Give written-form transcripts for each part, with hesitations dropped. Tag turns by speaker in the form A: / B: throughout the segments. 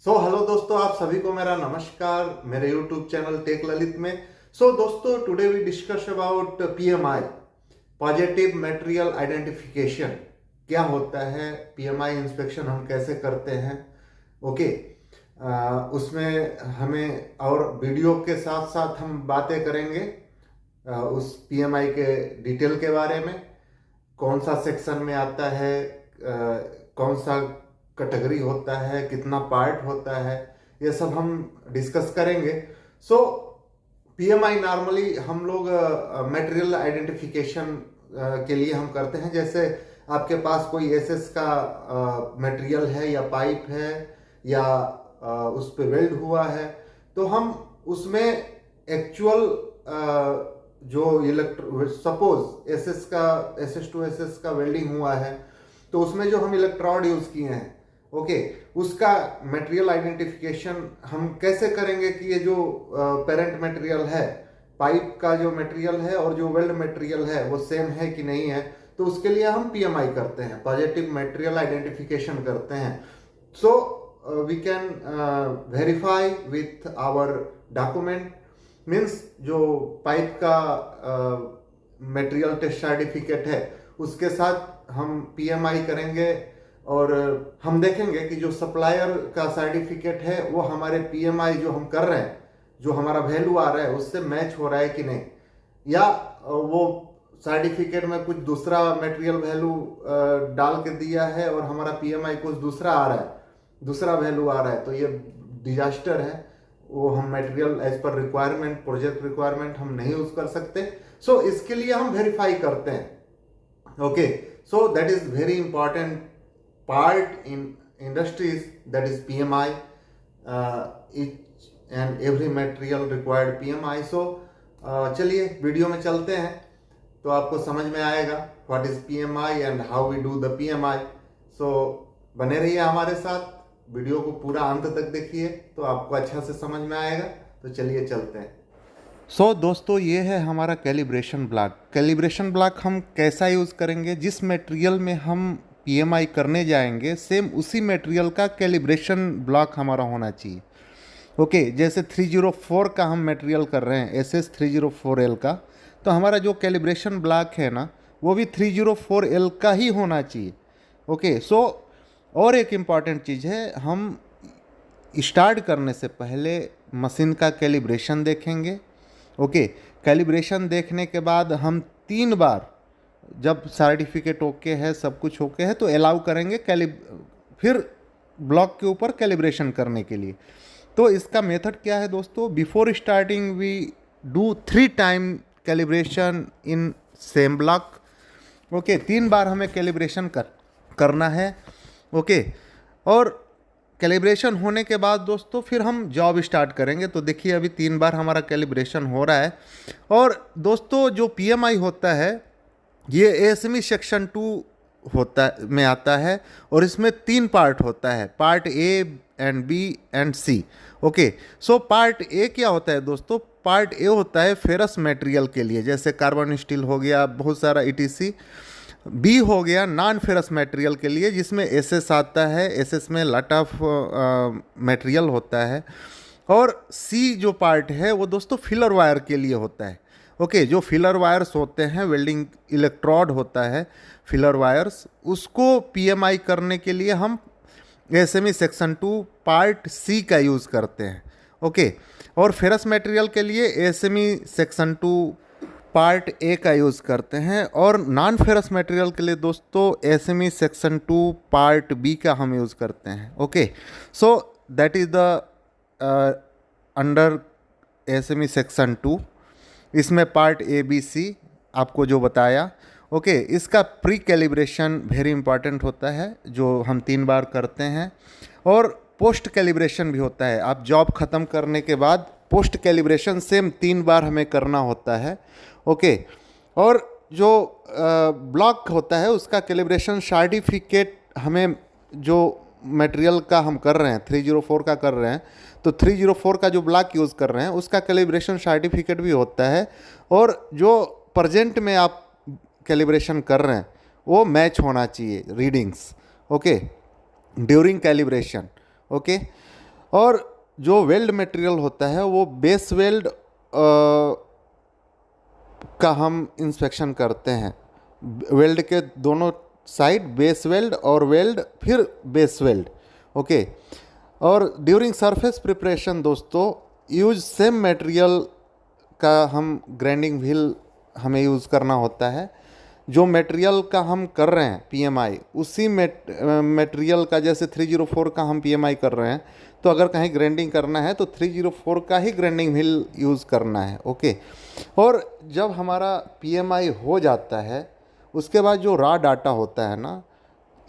A: Hello दोस्तों, आप सभी को मेरा नमस्कार मेरे यूट्यूब चैनल टेक ललित में। दोस्तों, today we discuss about PMI, positive material identification. क्या होता है पीएमआई इंस्पेक्शन, हम कैसे करते हैं। ओके, उसमें हमें और वीडियो के साथ साथ हम बातें करेंगे उस पीएमआई के डिटेल के बारे में, कौन सा सेक्शन में आता है, कौन सा कैटेगरी होता है, कितना पार्ट होता है, ये सब हम डिस्कस करेंगे। पीएमआई नॉर्मली हम लोग मटेरियल आइडेंटिफिकेशन के लिए हम करते हैं। जैसे आपके पास कोई एसएस का मटेरियल है या पाइप है या उस पे वेल्ड हुआ है, तो हम उसमें एक्चुअल जो सपोज एसएस टू एसएस का वेल्डिंग हुआ है, तो उसमें जो हम इलेक्ट्रोड यूज किए हैं, ओके, उसका मटेरियल आइडेंटिफिकेशन हम कैसे करेंगे कि ये जो पेरेंट मटेरियल है, पाइप का जो मटेरियल है और जो वेल्ड मटेरियल है वो सेम है कि नहीं है। तो उसके लिए हम पीएमआई करते हैं, पॉजिटिव मटेरियल आइडेंटिफिकेशन करते हैं। We can verify with our document, means जो पाइप का मटेरियल टेस्ट सर्टिफिकेट है उसके साथ हम पीएमआई करेंगे और हम देखेंगे कि जो सप्लायर का सर्टिफिकेट है वो हमारे पीएमआई जो हम कर रहे हैं, जो हमारा वैल्यू आ रहा है उससे मैच हो रहा है कि नहीं, या वो सर्टिफिकेट में कुछ दूसरा मटेरियल वैल्यू डाल के दिया है और हमारा पीएमआई कुछ दूसरा आ रहा है, दूसरा वैल्यू आ रहा है, तो ये डिजास्टर है। वो हम material as per requirement, project requirement हम नहीं यूज कर सकते। इसके लिए हम वेरीफाई करते हैं। Okay, that is very important part in industries, that is PMI, each and every material required PMI। चलिए वीडियो में चलते हैं तो आपको समझ में आएगा what is PMI and how we do the PMI। बने रहिए हमारे साथ, वीडियो को पूरा अंत तक देखिए तो आपको अच्छा से समझ में आएगा। तो चलिए चलते हैं। दोस्तों, ये है हमारा कैलिब्रेशन ब्लॉक। कैलिब्रेशन ब्लॉक हम कैसा यूज़ करेंगे, जिस मटेरियल में हम पीएमआई करने जाएंगे सेम उसी मटेरियल का कैलिब्रेशन ब्लॉक हमारा होना चाहिए। ओके, जैसे 304 का हम मटेरियल कर रहे हैं, SS 304L का, तो हमारा जो कैलिब्रेशन ब्लॉक है ना वो भी 304L का ही होना चाहिए। ओके, और एक इम्पॉर्टेंट चीज़ है, हम स्टार्ट करने से पहले मशीन का कैलिब्रेशन देखेंगे। ओके, कैलिब्रेशन देखने के बाद हम 3 बार, जब सर्टिफिकेट ओके है, सब कुछ ओके है, तो अलाउ करेंगे फिर ब्लॉक के ऊपर कैलिब्रेशन करने के लिए। तो इसका मेथड क्या है दोस्तों, before starting we do 3 time calibration in same block. Okay, 3 बार हमें कैलिब्रेशन करना है। ओके, और कैलिब्रेशन होने के बाद दोस्तों फिर हम जॉब स्टार्ट करेंगे। तो देखिए अभी 3 बार हमारा कैलिब्रेशन हो रहा है। और दोस्तों जो पीएमआई होता है ये एएसएमई सेक्शन 2 में आता है और इसमें 3 पार्ट होता है, part A and B and C. Okay, part A क्या होता है दोस्तों, पार्ट ए होता है फेरस मटेरियल के लिए, जैसे कार्बन स्टील हो गया, बहुत सारा ETC। बी हो गया नॉन फेरस मटेरियल के लिए, जिसमें एसएस आता है, एसएस में लॉट ऑफ मटेरियल होता है। और सी जो पार्ट है वो दोस्तों फिलर वायर के लिए होता है। ओके, जो फिलर वायर्स होते हैं, वेल्डिंग इलेक्ट्रोड होता है फिलर वायर्स, उसको पीएमआई करने के लिए हम एएसएमई सेक्शन 2 पार्ट सी का यूज़ करते हैं। ओके, और फेरस मटेरियल के लिए एएसएमई सेक्शन 2 पार्ट ए का यूज़ करते हैं, और नॉन फेरस मटेरियल के लिए दोस्तों एएसएमई सेक्शन 2 पार्ट बी का हम यूज़ करते हैं। Okay, that is the under ASME section 2। इसमें पार्ट ए बी सी आपको जो बताया। ओके, इसका प्री कैलिब्रेशन वेरी इंपॉर्टेंट होता है, जो हम 3 बार करते हैं, और पोस्ट कैलिब्रेशन भी होता है। आप जॉब ख़त्म करने के बाद पोस्ट कैलिब्रेशन सेम 3 बार हमें करना होता है। ओके, और जो ब्लॉक होता है उसका कैलिब्रेशन सर्टिफिकेट हमें, जो मटेरियल का हम कर रहे हैं 304 का कर रहे हैं, तो 304 का जो ब्लॉक यूज़ कर रहे हैं उसका कैलिब्रेशन सर्टिफिकेट भी होता है, और जो प्रेजेंट में आप कैलिब्रेशन कर रहे हैं वो मैच होना चाहिए readings. Okay, during calibration. Okay, और जो वेल्ड मटेरियल होता है वो बेस वेल्ड का हम इंस्पेक्शन करते हैं। वेल्ड के दोनों साइड, बेस वेल्ड और वेल्ड, फिर बेस वेल्ड। ओके। और ड्यूरिंग सरफेस प्रिपरेशन दोस्तों, यूज सेम मटेरियल का हम ग्राइंडिंग व्हील हमें यूज़ करना होता है। जो मटेरियल का हम कर रहे हैं पीएमआई, उसी मटेरियल का, जैसे 304 का हम पीएमआई कर रहे हैं, तो अगर कहीं ग्राइंडिंग करना है तो 304 का ही ग्राइंडिंग व्हील यूज़ करना है। ओके। और जब हमारा पीएमआई हो जाता है, उसके बाद जो रॉ डाटा होता है ना,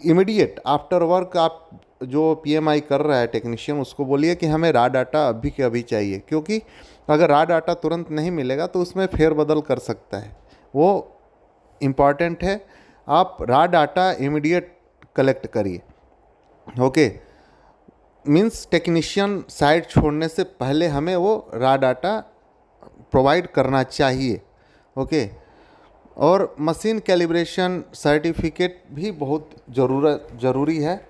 A: इमीडिएट आफ्टर वर्क आप जो पीएमआई कर रहा है टेक्नीशियन, उसको बोलिए कि हमें रॉ डाटा अभी के अभी चाहिए, क्योंकि अगर रॉ डाटा तुरंत नहीं मिलेगा तो उसमें फेरबदल कर सकता है। वो इम्पॉर्टेंट है, आप रॉ डाटा इमीडिएट कलेक्ट करिए। ओके। मीन्स टेक्नीशियन साइट छोड़ने से पहले हमें वो रॉ डाटा प्रोवाइड करना चाहिए। ओके। और मशीन कैलिब्रेशन सर्टिफिकेट भी बहुत ज़रूरी है।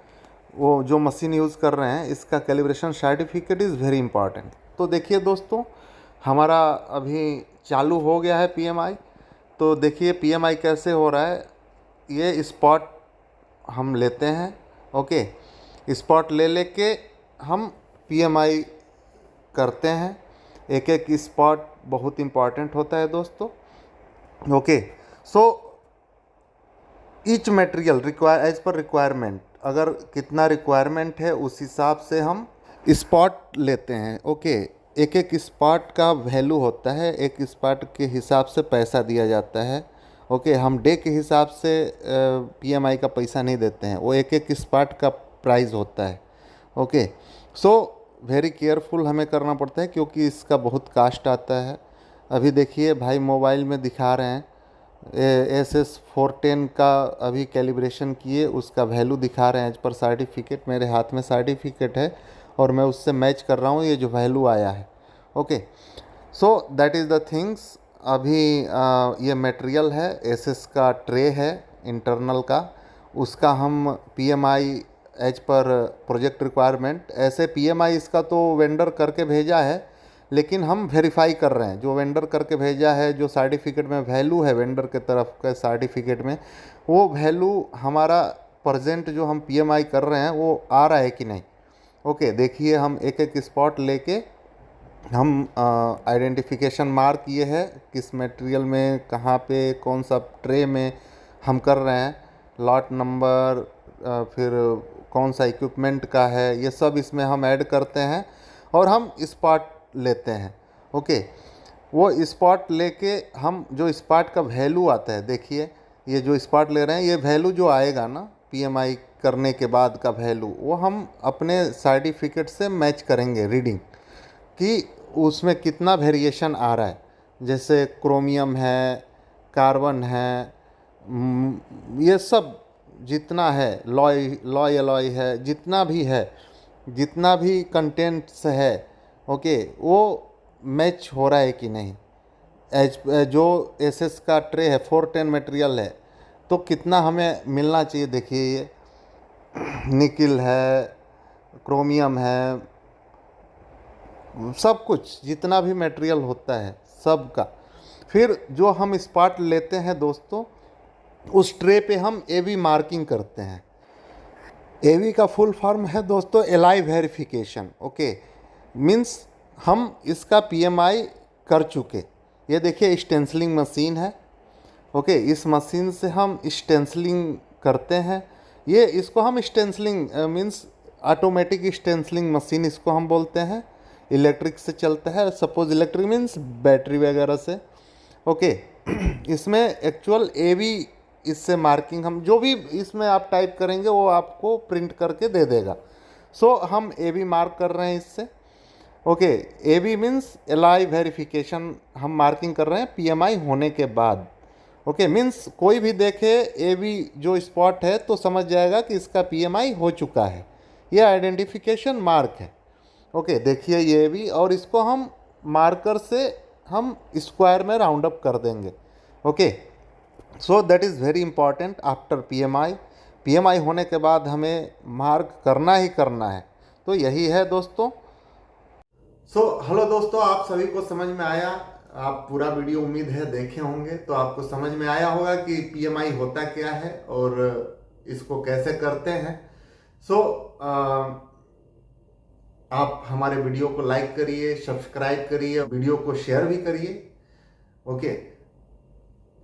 A: वो जो मशीन यूज़ कर रहे हैं, इसका calibration certificate is very important. तो देखिए दोस्तों, हमारा अभी चालू हो गया है पीएमआई। तो देखिए पीएमआई कैसे हो रहा है। ये स्पॉट हम लेते हैं। ओके। स्पॉट लेके हम पीएमआई करते हैं। एक एक स्पॉट बहुत इम्पॉर्टेंट होता है दोस्तों। Okay. So each material require as per requirement, अगर कितना रिक्वायरमेंट है उस हिसाब से हम स्पॉट लेते हैं। ओके। एक एक स्पॉट का वैल्यू होता है, एक स्पॉट के हिसाब से पैसा दिया जाता है। ओके। हम डे के हिसाब से पीएमआई का पैसा नहीं देते हैं, वो एक एक स्पॉट का प्राइस होता है। ओके। सो वेरी केयरफुल हमें करना पड़ता है, क्योंकि इसका बहुत कास्ट आता है। अभी देखिए भाई मोबाइल में दिखा रहे हैं SS410 का अभी कैलिब्रेशन किए, उसका वैल्यू दिखा रहे हैं एज पर सर्टिफिकेट। मेरे हाथ में सर्टिफिकेट है और मैं उससे मैच कर रहा हूँ ये जो वैल्यू आया है। Okay. So that is the things. अभी ये मटेरियल है, SS का ट्रे है इंटरनल का, उसका हम PMI as per project requirement, ऐसे पीएमआई इसका तो वेंडर करके भेजा है, लेकिन हम वेरीफाई कर रहे हैं। जो वेंडर करके भेजा है, जो सर्टिफिकेट में वैल्यू है वेंडर के तरफ के सर्टिफिकेट में, वो वैल्यू हमारा प्रेजेंट जो हम पीएमआई कर रहे हैं वो आ रहा है कि नहीं। ओके। देखिए हम एक एक स्पॉट लेके हम आइडेंटिफिकेशन मार्क किए हैं, किस मटेरियल में, कहाँ पे, कौन सा ट्रे में हम कर रहे हैं, लॉट नंबर, फिर कौन सा इक्विपमेंट का है, ये सब इसमें हम ऐड करते हैं और हम स्पॉट लेते हैं। ओके। वो स्पॉट लेके हम जो स्पॉट का वैल्यू आता है, देखिए ये जो स्पॉट ले रहे हैं, ये वैल्यू जो आएगा ना पीएमआई करने के बाद का वैल्यू, वो हम अपने सर्टिफिकेट से मैच करेंगे रीडिंग कि उसमें कितना वेरिएशन आ रहा है। जैसे क्रोमियम है, कार्बन है, ये सब जितना है, लॉय एलॉय है, जितना भी है, जितना भी कंटेंट्स है, ओके, वो मैच हो रहा है कि नहीं। जो SS का ट्रे है 410 मटेरियल है, तो कितना हमें मिलना चाहिए। देखिए ये निकिल है, क्रोमियम है, सब कुछ जितना भी मटेरियल होता है सब का। फिर जो हम स्पॉट लेते हैं दोस्तों, उस ट्रे पे हम AB मार्किंग करते हैं। AB का फुल फॉर्म है दोस्तों एलॉय वेरिफिकेशन। ओके। मीन्स हम इसका पीएमआई कर चुके। ये देखिए स्टेंसिलिंग मशीन है। ओके। इस मशीन से हम स्टेंसिलिंग करते हैं। ये इसको हम स्टेंसिलिंग मीन्स ऑटोमेटिक स्टेंसिलिंग मशीन इसको हम बोलते हैं। इलेक्ट्रिक से चलता है, सपोज इलेक्ट्रिक मीन्स बैटरी वगैरह से। ओके। इसमें एक्चुअल AB इससे मार्किंग हम जो भी इसमें आप टाइप करेंगे वो आपको प्रिंट करके दे देगा। सो हम AB मार्क कर रहे हैं इससे। Okay. AB means alloy verification हम मार्किंग कर रहे हैं पीएमआई होने के बाद। ओके। मीन्स कोई भी देखे AB जो स्पॉट है तो समझ जाएगा कि इसका पीएमआई हो चुका है। ये आइडेंटिफिकेशन मार्क है। ओके। देखिए ये भी, और इसको हम मार्कर से हम स्क्वायर में राउंड अप कर देंगे। Okay. So that is very important after PMI होने के बाद हमें मार्क करना ही करना है। तो यही है दोस्तों। हेलो दोस्तों, आप सभी को समझ में आया। आप पूरा वीडियो उम्मीद है देखे होंगे, तो आपको समझ में आया होगा कि पीएमआई होता क्या है और इसको कैसे करते हैं। सो आप हमारे वीडियो को लाइक करिए, सब्सक्राइब करिए, वीडियो को शेयर भी करिए। ओके,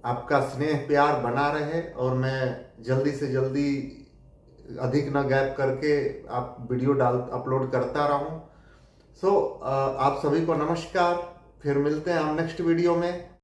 A: आपका स्नेह प्यार बना रहे और मैं जल्दी से जल्दी अधिक न गैप करके आप वीडियो अपलोड करता रहूं। आप सभी को नमस्कार। फिर मिलते हैं हम नेक्स्ट वीडियो में।